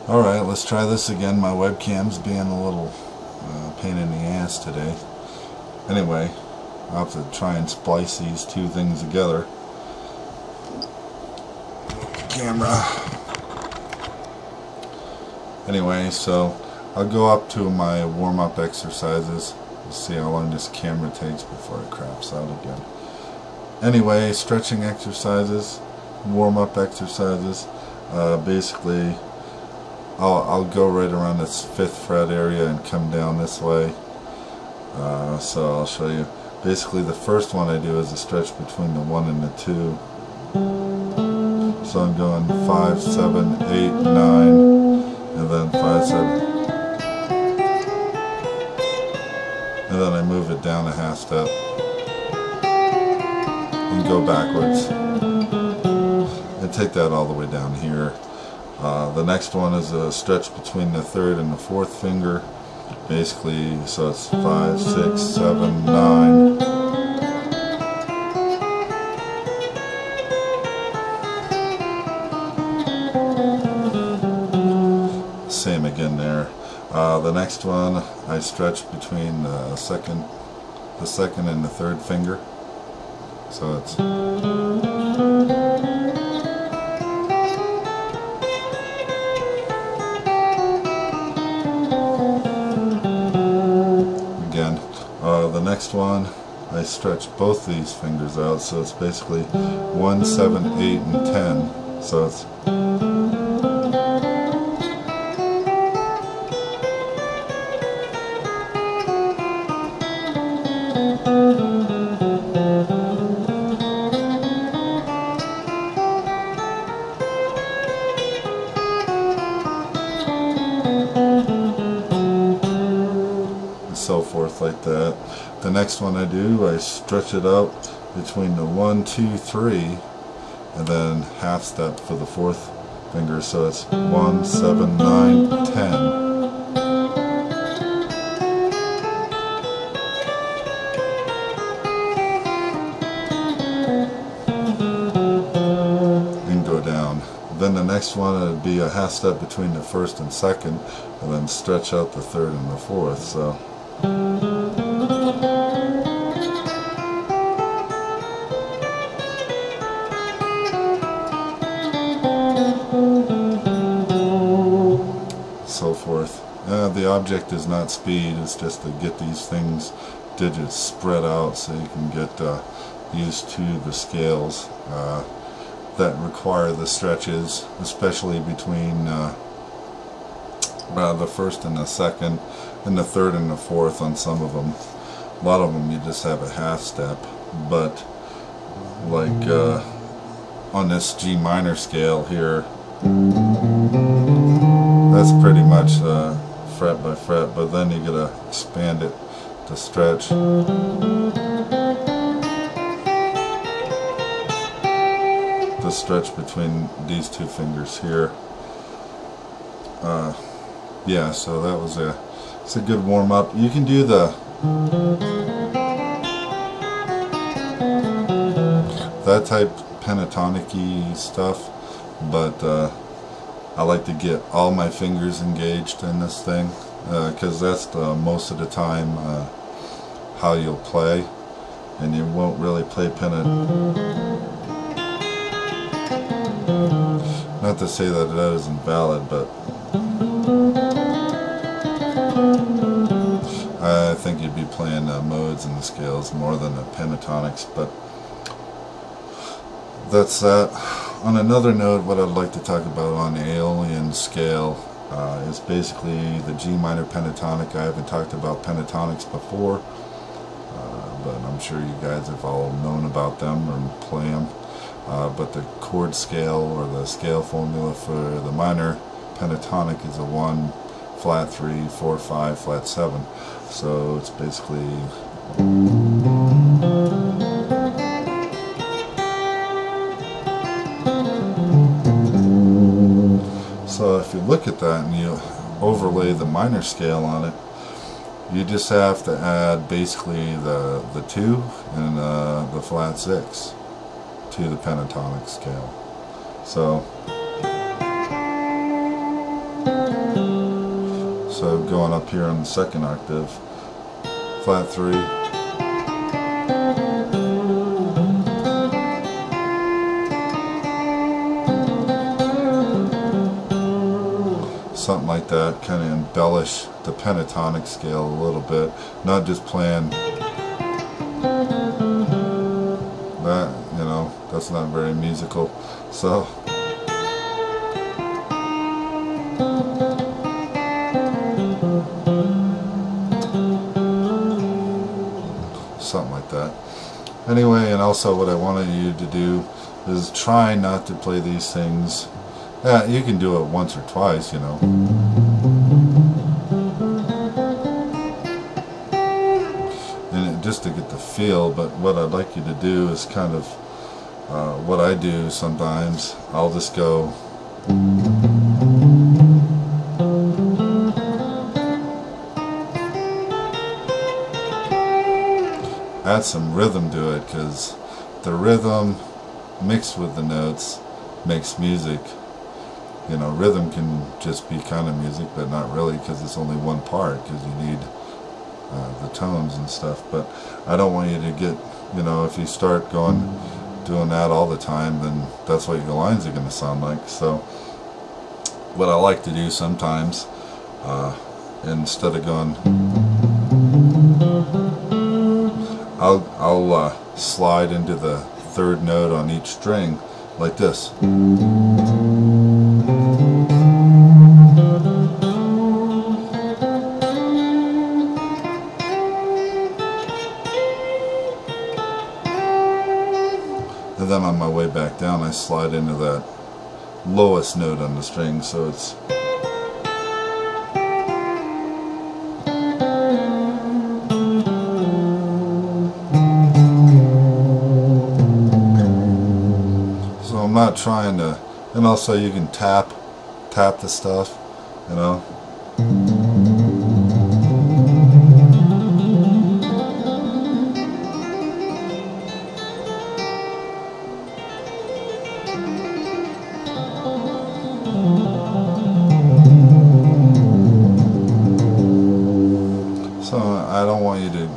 Alright, let's try this again. My webcam's being a little pain in the ass today. Anyway, I'll have to try and splice these two things together. Camera. Anyway, so I'll go up to my warm-up exercises. Let's see how long this camera takes before it craps out again. Anyway, stretching exercises, warm-up exercises. Basically, I'll go right around this 5th fret area and come down this way. So I'll show you. Basically, the first one I do is a stretch between the 1 and the 2. So I'm going 5, 7, 8, 9, and then 5, 7. And then I move it down a half step and go backwards. And take that all the way down here. The next one is a stretch between the 3rd and the 4th finger. Basically, so it's 5, 6, 7, 9. Same again there. The next one I stretch between the second and the 3rd finger. So it's the next one I stretch both these fingers out, so it's basically 1, 7, 8, and 10. So it's so forth like that. The next one I do, I stretch it out between the 1, 2, 3, and then half step for the 4th finger, so it's 1, 7, 9, 10. And go down. Then the next one would be a half step between the 1st and 2nd, and then stretch out the 3rd and the 4th. So so forth. The object is not speed, it's just to get these digits spread out so you can get used to the scales that require the stretches, especially between the 1st and the 2nd, and the 3rd and the 4th on some of them. A lot of them you just have a half step, but like on this G minor scale here, that's pretty much fret by fret, but then you gotta expand it to stretch. The stretch between these two fingers here. Yeah, so that was it's a good warm up. You can do that type pentatonic-y stuff, but I like to get all my fingers engaged in this thing, because that's most of the time how you'll play, and you won't really play not to say that that isn't valid, but I think you'd be playing modes and the scales more than the pentatonics, but that's that. On another note, what I'd like to talk about on the Aeolian scale is basically the G minor pentatonic. I haven't talked about pentatonics before, but I'm sure you guys have all known about them and play them. But the chord scale, or the scale formula for the minor pentatonic, is a 1, flat 3, 4, 5, flat 7. So it's basically so if you look at that and you overlay the minor scale on it, you just have to add basically the 2 and the flat 6 to the pentatonic scale. So So going up here on the second octave, flat 3, something like that, kind of embellish the pentatonic scale a little bit, not just playing that, you know, that's not very musical. So something like that. Anyway, and also what I wanted you to do is try not to play these things. Yeah, you can do it once or twice, you know. And just to get the feel, but what I'd like you to do is kind of what I do sometimes. I'll just go add some rhythm to it, because the rhythm mixed with the notes makes music. You know, rhythm can just be kind of music, but not really, because it's only one part, because you need the tones and stuff. But I don't want you to get, you know, if you start doing that all the time, then that's what your lines are going to sound like. So what I like to do sometimes, instead of going, I'll slide into the third note on each string like this. And then on my way back down, I slide into that lowest note on the string, so it's I'm not trying to, and also you can tap the stuff, you know. So I don't want you to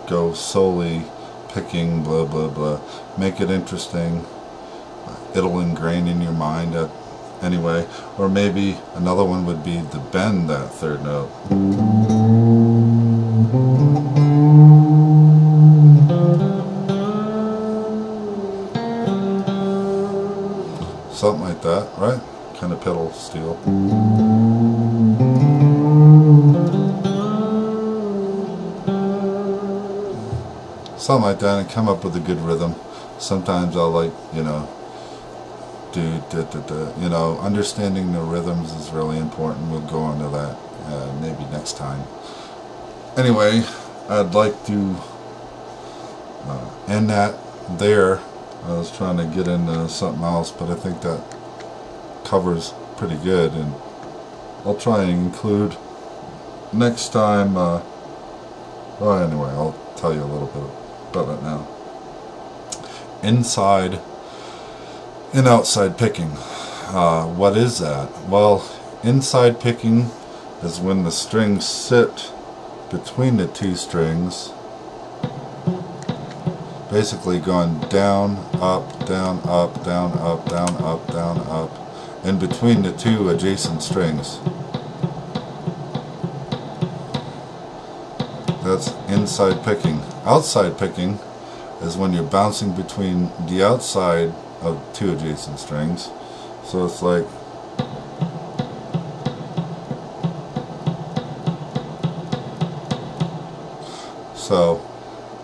go solely picking blah blah blah. Make it interesting. It'll ingrain in your mind anyway. Or maybe another one would be to bend that third note. Something like that, right? Kind of pedal steel. Something like that, and come up with a good rhythm. Sometimes I'll, like, you know, you know, understanding the rhythms is really important. We'll go into that maybe next time. Anyway, I'd like to end that there. I was trying to get into something else, but I think that covers pretty good, and I'll try and include next time. Well, anyway, I'll tell you a little bit about it now. Inside and outside picking. What is that? Well, inside picking is when the strings sit between the two strings, basically going down, up, down, up, down, up, down, up, down, up, in between the two adjacent strings. That's inside picking. Outside picking is when you're bouncing between the outside of two adjacent strings. So it's like so.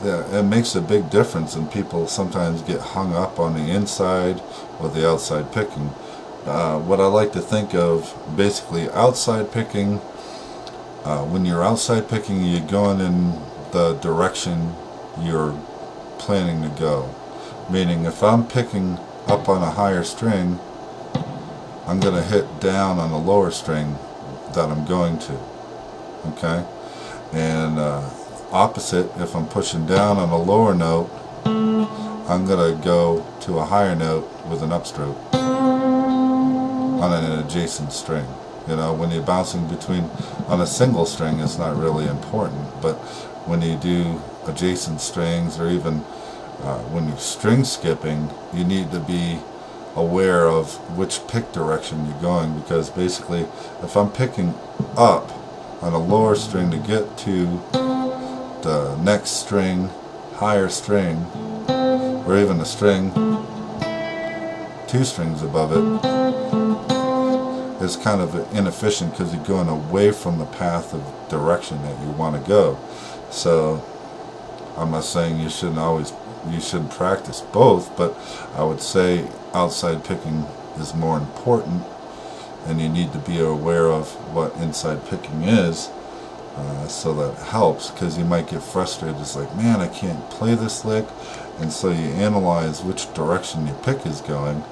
Yeah, it makes a big difference, and people sometimes get hung up on the inside or the outside picking. What I like to think of, basically outside picking, when you're outside picking, you're going in the direction you're planning to go. Meaning, if I'm picking up on a higher string, I'm going to hit down on the lower string that I'm going to. Okay? And opposite, if I'm pushing down on a lower note, I'm going to go to a higher note with an upstroke on an adjacent string. You know, when you're bouncing between on a single string, it's not really important. But when you do adjacent strings, or even when you're string skipping, you need to be aware of which pick direction you're going, because basically if I'm picking up on a lower string to get to the next string, higher string, or even a string 2 strings above it, is kind of inefficient because you're going away from the path of direction that you want to go. So I'm not saying you should practice both, but I would say outside picking is more important, and you need to be aware of what inside picking is, so that helps, because you might get frustrated. It's like, man, I can't play this lick, and so you analyze which direction your pick is going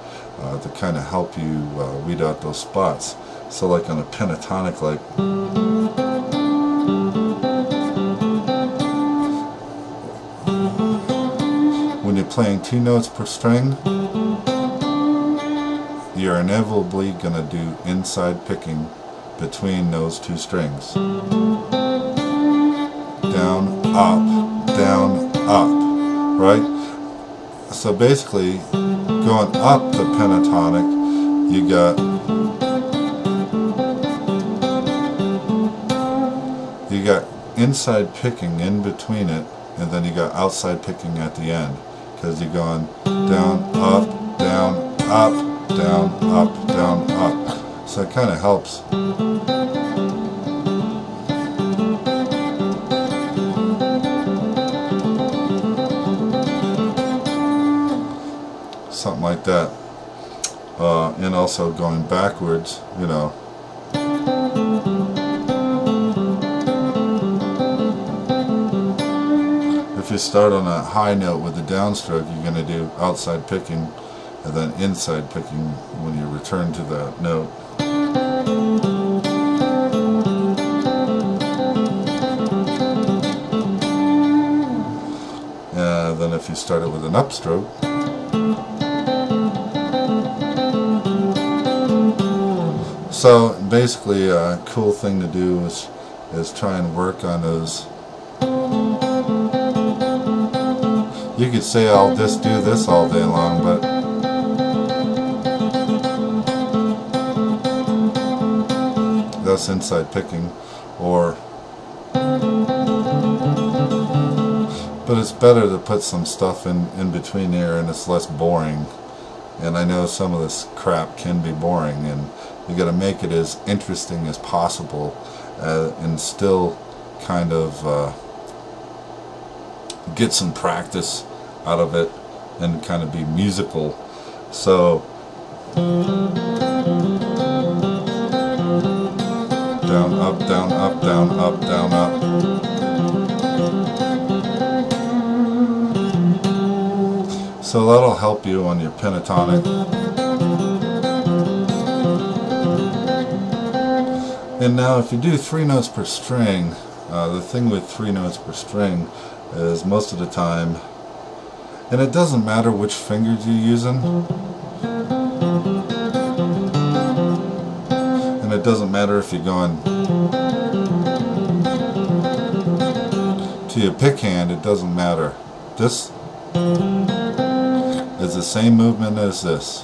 to kind of help you weed out those spots. So like on a pentatonic, like when you're playing 2 notes per string, you're inevitably going to do inside picking between those 2 strings. Down, up, right? So basically, going up the pentatonic, you got inside picking in between it, and then you got outside picking at the end, because you're going down, up, down, up, down, up, down, up. So it kind of helps. Something like that. And also going backwards, you know. If you start on a high note with a downstroke, you're going to do outside picking and then inside picking when you return to that note. And then if you start it with an upstroke, so basically a cool thing to do is try and work on those. You could say I'll just do this all day long, but that's inside picking. But it's better to put some stuff in between there, and it's less boring. And I know some of this crap can be boring, and you got to make it as interesting as possible, and still kind of get some practice out of it and kind of be musical. So down, up, down, up, down, up, down, up. So that'll help you on your pentatonic. And now if you do 3 notes per string, the thing with 3 notes per string is most of the time, and it doesn't matter which fingers you're using, and it doesn't matter if you're going to your pick hand, it doesn't matter. This is the same movement as this.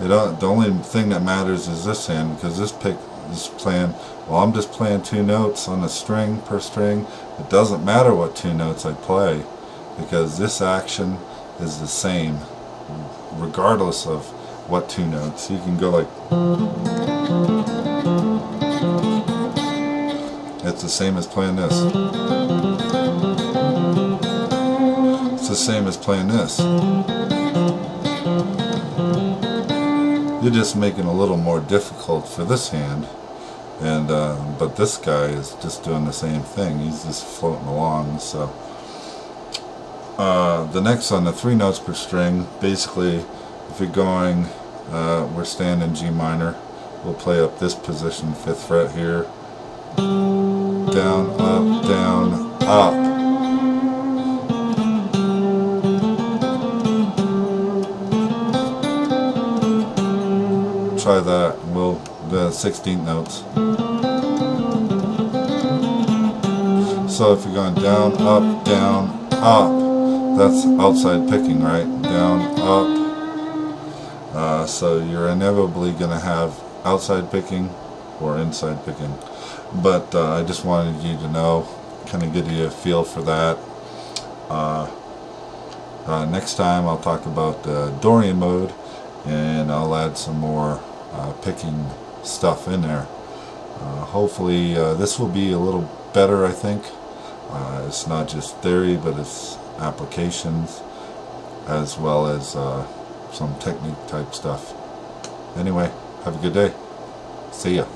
The only thing that matters is this hand, because this pick is playing, well, I'm just playing 2 notes on a string per string. It doesn't matter what 2 notes I play, because this action is the same regardless of what 2 notes. You can go like, it's the same as playing this. It's the same as playing this. You're just making a little more difficult for this hand, and but this guy is just doing the same thing. He's just floating along. So the next on the 3 notes per string, basically, if you're going, we're staying in G minor, we'll play up this position, 5th fret here, down, up. try that. We'll the 16th notes. So if you're going down, up, that's outside picking, right? Down, up. So you're inevitably going to have outside picking or inside picking. But I just wanted you to know, kind of give you a feel for that. Next time I'll talk about Dorian mode, and I'll add some more picking stuff in there. Hopefully this will be a little better, I think. It's not just theory, but it's applications as well as some technique type stuff. Anyway, have a good day. See ya.